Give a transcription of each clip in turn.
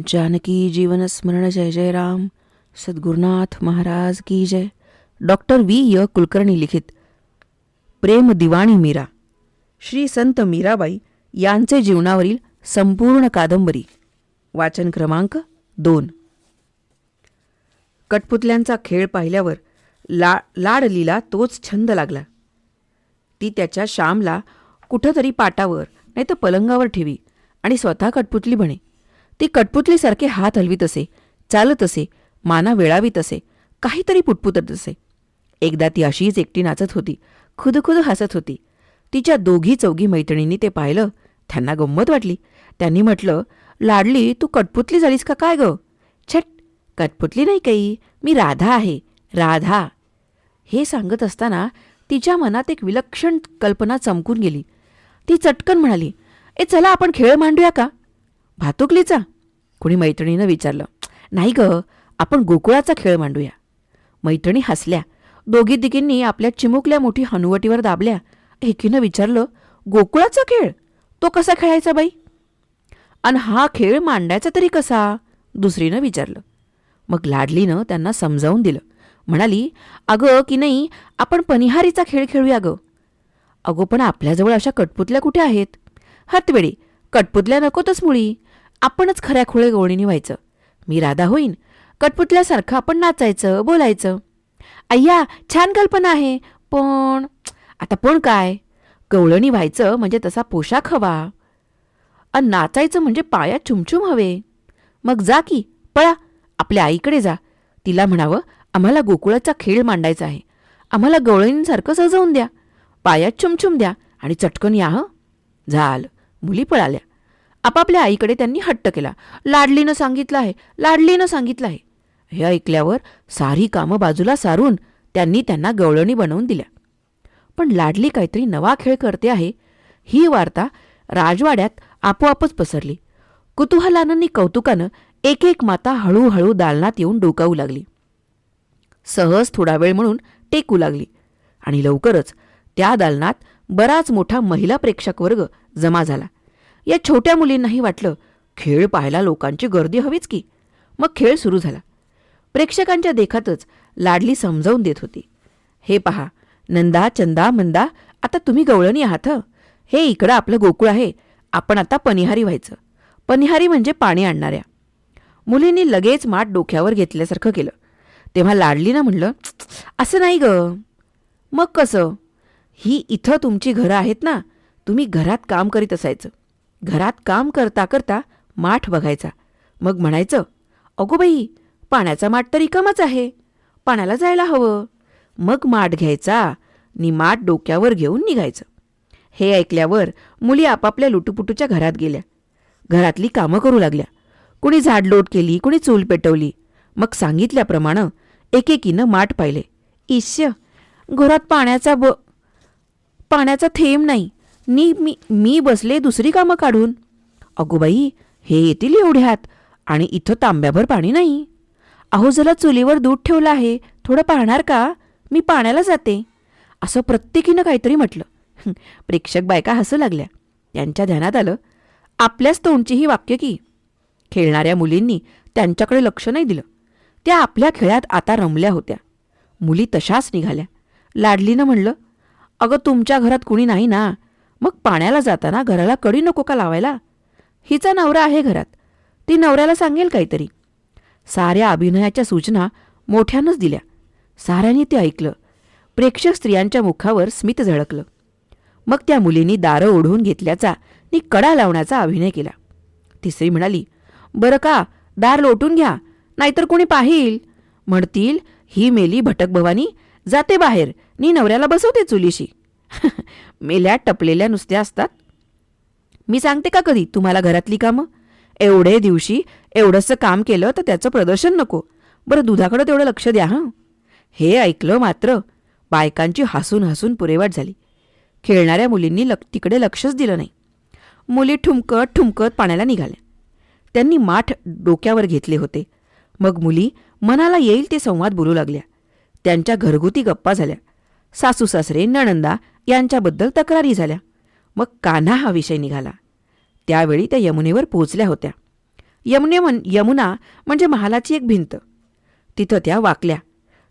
जानकी जीवन स्मरण जय जय राम. सद्गुरुनाथ महाराज की जय. Doctor V. Kulkarni लिखित प्रेम दिवाणी मीरा, श्री संत मीराबाई यांचे जीवनावरील संपूर्ण कादंबरी. वाचन क्रमांक 2. कठपुतल्यांचा खेळ पाहिल्यावर लाडलीला तोच छंद लागला. ती त्याच्या श्यामला कुठंतरी पाटावर नाही तर पलंगावर ठेवी आणि स्वतः कठपुतली बने. ती कठपुतलीसारखे हात हलवीत असे, चालत असे, माना वेळावीत असे, काहीतरी पुटपुटत असे. एकदा ती अशीच एकटी नाचत होती, खुदखुद हसत होती. तिच्या दोघी चौघी मैत्रिणींनी ते पाहिलं. त्यांना गंमत वाटली. त्यांनी म्हटलं, लाडली तू कठपुतली झालीस का काय गं? छट, कठपुतली नाही काही, मी राधा आहे, राधा. हे सांगत असताना तिच्या मनात एक विलक्षण कल्पना चमकून गेली. ती चटकन म्हणाली, चला आपण खेळ मांडूया का? भातुकलीचा? कुणी मैत्रिणीनं विचारलं. नाही गं, आपण गोकुळाचा खेळ मांडूया. मैत्रिणी हसल्या. दोघी दिकींनी आपल्या चिमुकल्या मोठी हनुवटीवर दाबल्या. एकीनं विचारलं, गोकुळाचा खेळ? तो कसा खेळायचा बाई? आणि हा खेळ मांडायचा तरी कसा? दुसरीनं विचारलं. मग लाडलीनं त्यांना समजावून दिलं. म्हणाली, अगं की नाही, आपण पनिहारीचा खेळ खेळूया गं. अगो पण आपल्याजवळ अशा कठपुतल्या कुठे आहेत? हतवेळी कठपुतल्या नकोतच मुळी. आपणच खऱ्या खुळे गवळीनी व्हायचं. मी राधा होईन, कठपुतल्यासारखं आपण नाचायचं, बोलायचं. अय्या, छान कल्पना आहे. पण आता पण काय? गवळणी व्हायचं म्हणजे तसा पोशाख हवा, आणि नाचायचं म्हणजे पायात चुमचुम हवे. मग जा की, पळा, आपल्या आईकडे जा. तिला म्हणावं, आम्हाला गोकुळाचा खेळ मांडायचा आहे. आम्हाला गवळणींसारखं सजवून द्या, पायात चुमचुम द्या आणि चटकन या. झालं. मुली पळाल्या. आपापल्या आईकडे त्यांनी हट्ट केला. लाडलीनं सांगितलं आहे, लाडलीनं सांगितलं आहे. हे ऐकल्यावर सारी कामं बाजूला सारून त्यांनी त्यांना गवळणी बनवून दिल्या. पण लाडली काहीतरी नवा खेळ करते आहे ही वार्ता राजवाड्यात आपोआपच पसरली. कुतूहलानं आणि कौतुकानं एक एक माता हळूहळू दालनात येऊन डोकावू लागली. सहज थोडा वेळ म्हणून टेकू लागली. आणि लवकरच त्या दालनात बराच मोठा महिला प्रेक्षक वर्ग जमा झाला. या छोट्या मुलींनाही वाटलं, खेळ पाहायला लोकांची गर्दी हवीच की. मग खेळ सुरू झाला. प्रेक्षकांच्या देखातच लाडली समजावून देत होती. हे पहा, नंदा, चंदा, मंदा, आता तुम्ही गवळणी आहात. हे इकडं आपलं गोकुळ आहे. आपण आता पनिहारी व्हायचं. पनिहारी म्हणजे पाणी आणणाऱ्या. मुलींनी लगेच माठ डोक्यावर घेतल्यासारखं केलं. तेव्हा लाडलीनं म्हणलं, असं नाही गं. मग कसं? ही इथं तुमची घरं आहेत ना, तुम्ही घरात काम करीत असायचं. घरात काम करता करता माठ बघायचा. मग म्हणायचं, अगो बाई, पाण्याचा माठ तर रिकामाच आहे, पाण्याला जायला हवं. मग माठ घ्यायचा नि माठ डोक्यावर घेऊन निघायचं. हे ऐकल्यावर मुली आपापल्या लुटूपुटूच्या घरात गेल्या. घरातली कामं करू लागल्या. कुणी झाडलोट केली, कुणी चूल पेटवली. मग सांगितल्याप्रमाणे एकेकीनं माठ पाहिले. ईश्य, घरात पाण्याचा थेंब नाही. मी बसले दुसरी कामं काढून. अगो बाई, हे येतील एवढ्यात आणि इथं तांब्याभर पाणी नाही. अहो, जरा चुलीवर दूध ठेवलं आहे, थोडं पाहणार का? मी पाण्याला जाते. असं प्रत्येकीनं काहीतरी म्हटलं. प्रेक्षक बायका हसू लागल्या. त्यांच्या ध्यानात आलं, आपल्याच तोंडची ही वाक्य की. खेळणाऱ्या मुलींनी त्यांच्याकडे लक्ष नाही दिलं. त्या आपल्या खेळात आता रमल्या होत्या. मुली तशाच निघाल्या. लाडलीनं म्हणलं, अगं तुमच्या घरात कुणी नाही ना, मग पाण्याला जाताना घराला कडी नको का लावायला? हिचा नवरा आहे घरात, ती नवऱ्याला सांगेल काहीतरी. साऱ्या अभिनयाच्या सूचना मोठ्यानंच दिल्या. साऱ्यांनी ते ऐकलं. प्रेक्षक स्त्रियांच्या मुखावर स्मित झळकलं. मग त्या मुलींनी दारं ओढून घेतल्याचा नि कडा लावण्याचा अभिनय केला. तिसरी म्हणाली, बरं का, दार लोटून घ्या, नाहीतर कोणी पाहिल. म्हणतील, ही मेली भटक भवानी, जाते बाहेर नि नवऱ्याला बसवते चुलीशी. मेल्या टपलेल्या नुसत्या असतात. मी सांगते का कधी तुम्हाला घरातली कामं? एवढे दिवशी एवढंसं काम केलं तर त्याचं प्रदर्शन नको. बरं, दुधाकडं तेवढं लक्ष द्या. हे ऐकलं मात्र बायकांची हसून हसून पुरेवाट झाली. खेळणाऱ्या मुलींनी तिकडे लक्षच दिलं नाही. मुली ठुमकत ठुमकत पाण्याला निघाल्या. त्यांनी माठ डोक्यावर घेतले होते. मग मुली मनाला येईल ते संवाद बोलू लागल्या. त्यांच्या घरगुती गप्पा झाल्या. सासू सासरे, नणंदा यांच्याबद्दल तक्रारी झाल्या. मग कान्हा हा विषय निघाला. त्यावेळी त्या यमुनेवर पोचल्या होत्या. यमुना म्हणजे महालाची एक भिंत. तिथं त्या वाकल्या.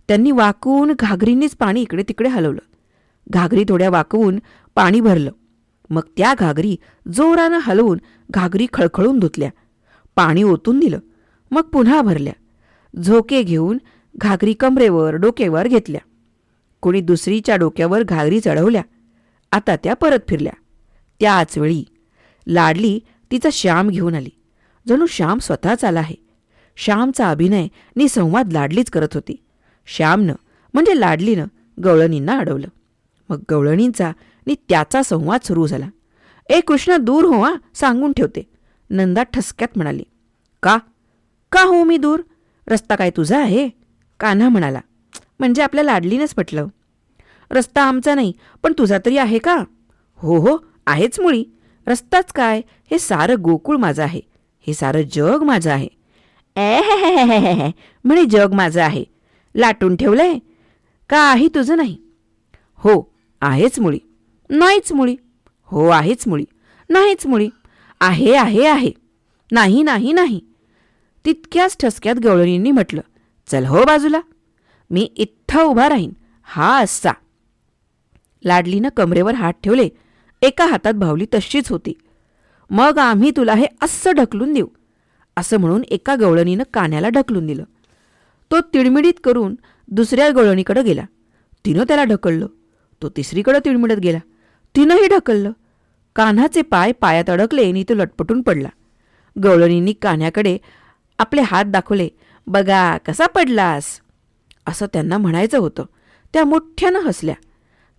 त्यांनी वाकवून घागरींनीच पाणी इकडे तिकडे हलवलं. घागरी थोड्या वाकवून पाणी भरलं. मग त्या घागरी जोरानं हलवून घागरी खळखळून धुतल्या. पाणी ओतून दिलं. मग पुन्हा भरल्या. झोके घेऊन घागरी कमरेवर डोक्यावर घेतल्या. कोणी दुसरीच्या डोक्यावर घागरी चढवल्या. आता त्या परत फिरल्या. त्याच वेळी लाडली तिचा श्याम घेऊन आली. जणू श्याम स्वतःच आला आहे. श्यामचा अभिनय नि संवाद लाडलीच करत होती. श्यामनं म्हणजे लाडलीनं गवळणींना अडवलं. मग गवळणींचा नि त्याचा संवाद सुरू झाला. ए कृष्णा, दूर हो, सांगून ठेवते, नंदा ठसक्यात म्हणाली. का का हो मी दूर? रस्ता काय तुझा आहे? कान्हा म्हणाला. म्हणजे आपल्या लाडलीनंच पटलं. रस्ता आमचा नाही, पण तुझा तरी आहे का? हो हो, आहेच मुळी. रस्ताच काय, हे सारं गोकुळ माझं आहे. हे सारं जग माझं आहे. हे म्हणे जग माझं आहे. लाटून ठेवलंय काही तुझं नाही? हो आहेच मुळी. नाहीच मुळी. हो आहेच मुळी. नाहीच मुळी. आहे आहे आहे. नाही नाही नाही. तितक्याच ठसक्यात गवळणींनी म्हटलं, चल हो बाजूला, मी इथं उभा राहीन. हा असा. लाडलीनं कमरेवर हात ठेवले. एका हातात बाहुली तशीच होती. मग आम्ही तुला हे असं ढकलून देऊ, असं म्हणून एका गवळणीनं कान्ह्याला ढकलून दिलं. तो तिडमिडीत करून दुसऱ्या गवळणीकडे गेला. तिनं त्याला ढकललं. तो तिसरीकडे तिडमिडत गेला. तिनंही ढकललं. कान्हाचे पाय पायात अडकले आणि तो लटपटून पडला. गवळणींनी कान्ह्याकडे आपले हात दाखवले. बघा कसा पडलास, असं त्यांना म्हणायचं होतं. त्या मोठ्यानं हसल्या.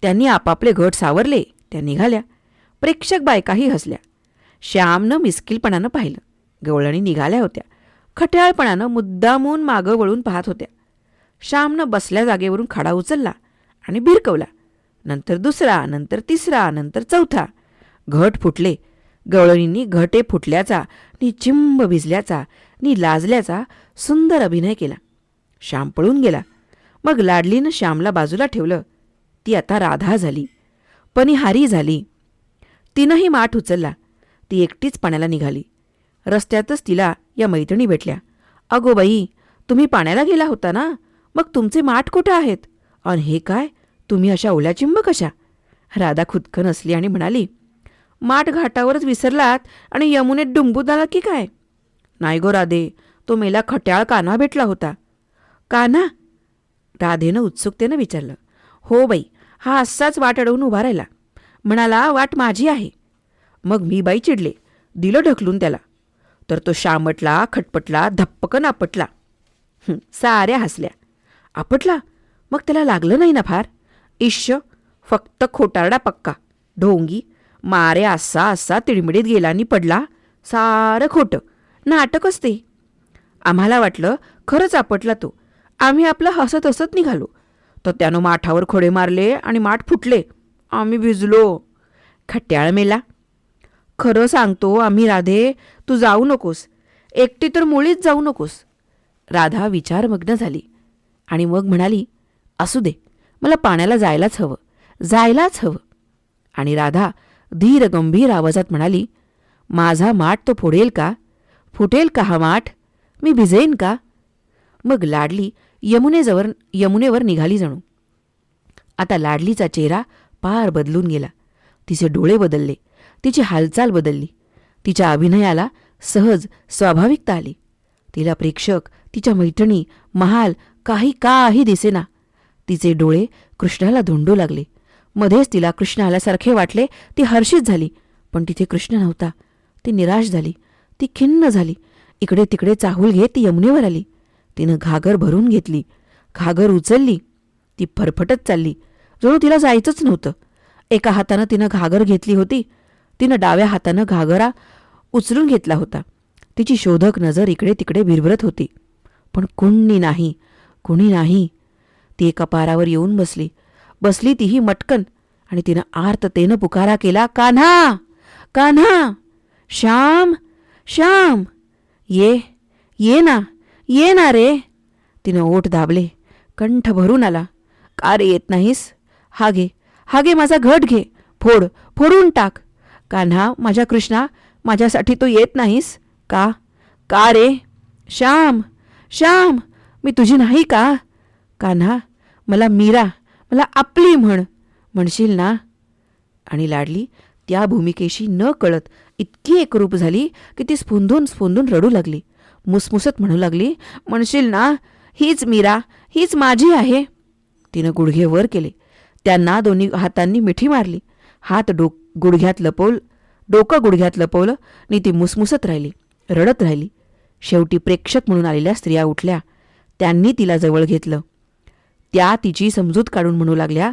त्यांनी आपापले घट सावरले. त्या निघाल्या. प्रेक्षक बायकाही हसल्या. श्यामनं मिस्किलपणानं पाहिलं. गवळणी निघाल्या होत्या. खट्याळपणानं मुद्दामून मागं वळून पाहत होत्या. श्यामनं बसल्या जागेवरून खाडा उचलला आणि भिरकवला. नंतर दुसरा, नंतर तिसरा, नंतर चौथा. घट फुटले. गवळणींनी घटे फुटल्याचा नि चिंब भिजल्याचा नि लाजल्याचा सुंदर अभिनय केला. श्याम पळून गेला. मग लाडलीनं श्यामला बाजूला ठेवलं. ती आता राधा झाली, पनिहारी झाली. तिनंही माठ उचलला. ती एकटीच पाण्याला निघाली. रस्त्यातच तिला या मैत्रिणी भेटल्या. अगो बाई, तुम्ही पाण्याला गेला होता ना, मग तुमचे माठ कुठं आहेत? अन हे काय, तुम्ही अशा ओल्या चिंब कशा? राधा खुदकन असली आणि म्हणाली, माठ घाटावरच विसरलात आणि यमुनेत डुंबूत आला की काय? नाही गो राधे, तो मेला खट्याळ कान्हा भेटला होता. कान्हा? राधेनं उत्सुकतेनं विचारलं. हो बाई, हा असाच वाट अडवून उभा राहिला. म्हणाला, वाट माझी आहे. मग मी बाई चिडले. दिलं ढकलून त्याला. तर तो शामटला, खटपटला, धप्पकन आपटला. साऱ्या हसल्या. आपटला? मग त्याला लागलं नाही ना फार? इश्य, फक्त खोटारडा पक्का. ढोंगी. मारे असा असा तिडमिडीत गेला आणि पडला. सारं खोटं. नाटकच ते. आम्हाला वाटलं खरंच आपटला तो. आम्ही आपलं हसत हसत निघालो. तर त्यानं माठावर खोडे मारले आणि माठ फुटले. आम्ही भिजलो. खट्याळ मेला. खरं सांगतो आम्ही राधे, तू जाऊ नकोस. एकटी तर मुळीच जाऊ नकोस. राधा विचारमग्न झाली आणि मग म्हणाली, असू दे, मला पाण्याला जायलाच हवं, जायलाच हवं. आणि राधा धीर गंभीर आवाजात म्हणाली, माझा माठ तो फोडेल का? फुटेल का हा माठ? मी भिजेन का? मग लाडली यमुनेवर निघाली जणू. आता लाडलीचा चेहरा पार बदलून गेला. तिचे डोळे बदलले. तिची हालचाल बदलली. तिच्या अभिनयाला सहज स्वाभाविकता आली. तिला प्रेक्षक, तिच्या मैत्रिणी, महाल काही दिसेना. तिचे डोळे कृष्णाला धोंडू लागले. मध्येच तिला कृष्ण आल्यासारखे वाटले. ती हर्षित झाली, पण तिथे कृष्ण नव्हता. ती निराश झाली. ती खिन्न झाली. इकडे तिकडे चाहूल घेत ती यमुनेवर आली. तिनं घागर भरून घेतली. घागर उचलली. ती फरफटत चालली, जणू तिला जायचंच नव्हतं. एका हातानं तिनं घागर घेतली होती. तिनं डाव्या हातानं घागरा उचलून घेतला होता. तिची शोधक नजर इकडे तिकडे भिरभरत होती, पण कुणी नाही, कुणी नाही. ती एका पारावर येऊन बसली तीही मटकन, आणि तिनं आर्ततेनं पुकारा केला, कान्हा, कान्हा, श्याम, श्याम, ये ना, ये ना रे. तिनं ओठ दाबले. कंठ भरून आला. का रे येत नाहीस? हा घे माझा घट घे. फोडून टाक. कान्हा, माझ्या कृष्णा, माझ्यासाठी तो येत नाहीस का? का रे? श्याम, श्याम, मी तुझी नाही का? कान्हा, मला मीरा, मला आपली म्हणशील ना? आणि लाडली त्या भूमिकेशी न कळत इतकी एकरूप झाली की ती स्फुंदून स्फुंदून रडू लागली. मुसमुसत म्हणू लागली, म्हणशील ना, हीच मीरा, हीच माझी आहे. तिनं गुडघे वर केले. त्यांना दोन्ही हातांनी मिठी मारली. हात गुडघ्यात लपवलं आणि ती मुसमुसत राहिली, रडत राहिली. शेवटी प्रेक्षक म्हणून आलेल्या स्त्रिया उठल्या. त्यांनी तिला जवळ घेतलं. त्या तिची समजूत काढून म्हणू लागल्या,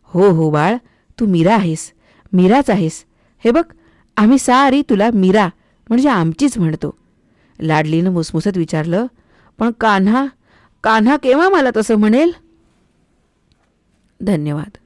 हो हो बाळ, तू मीरा आहेस, मीराच आहेस. हे बघ, आम्ही सारी तुला मीरा म्हणजे आमचीच म्हणतो. लाडलीनं मुसमुसत विचारलं, पण कान्हा, कान्हा केव्हा मला तसं म्हणेल? धन्यवाद.